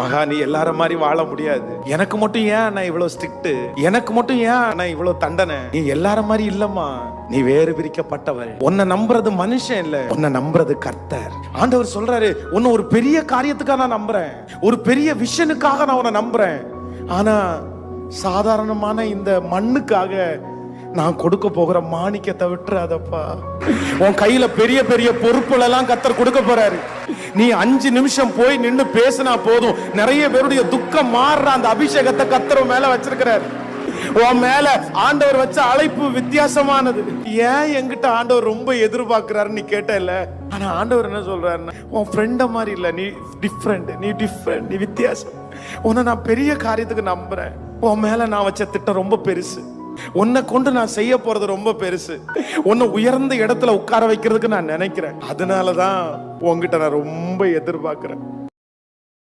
மகா நீ எல்லார மாதிரி வாழ முடியாது. எனக்கு மட்டும் ஏன் நான் இவ்வளவு ஸ்ட்ரிக்ட், எனக்கு மட்டும் ஏன் நான் இவ்வளவு தண்டனை, நீ எல்லார மாதிரி இல்லம்மா, நீ வேறு பிரிக்கப்பட்டவள். உன்னை நம்புறது மனுஷன் இல்ல, உன்னை நம்புறது கர்த்தர். ஆண்டவர் சொல்றாரு, உன்னை ஒரு பெரிய காரியத்துக்காக நான் நம்புறேன், ஒரு பெரிய விஷனுக்காக நான் உன்னை நம்புறேன். ஆனா சாதாரணமான இந்த மண்ணுக்காக நான் கொடுக்க போகிற மாணிக்கத்தை விட்டுறாதப்பா. உன் கையில பெரிய பெரிய பொறுப்புகள் எல்லாம் கர்த்தர் கொடுக்க போறாரு. நீ 5 நிமிஷம் போய் நின்று பேசினா போதும், நிறைய பேருடைய துக்கம் மாறுற அந்த அபிஷேகத்தை கர்த்தர் மேல வச்சிருக்கிறாரு. உன் மேல ஆண்டவர் வச்ச அழைப்பு வித்தியாசமானது. ஏன் என்கிட்ட ஆண்டவர் ரொம்ப எதிர்பார்க்கிறாருன்னு நீ கேட்டல, ஆனா ஆண்டவர் என்ன சொல்றாருன்னா, உன் ஃப்ரெண்ட மாதிரி இல்ல, நீ டிஃப்ரெண்ட், நீ வித்தியாசம். உன்னை நான் பெரிய காரியத்துக்கு நம்புறேன். உன் மேல நான் வச்ச திட்டம் ரொம்ப பெருசு, உன்னை கொண்டு நான் செய்ய போறது ரொம்ப பெருசு, உன்னை உயர்ந்த இடத்துல உட்கார வைக்கிறதுக்கு நான் நினைக்கிறேன். அதனாலதான் உன்கிட்ட நான் ரொம்ப எதிர்பார்க்கிறேன்.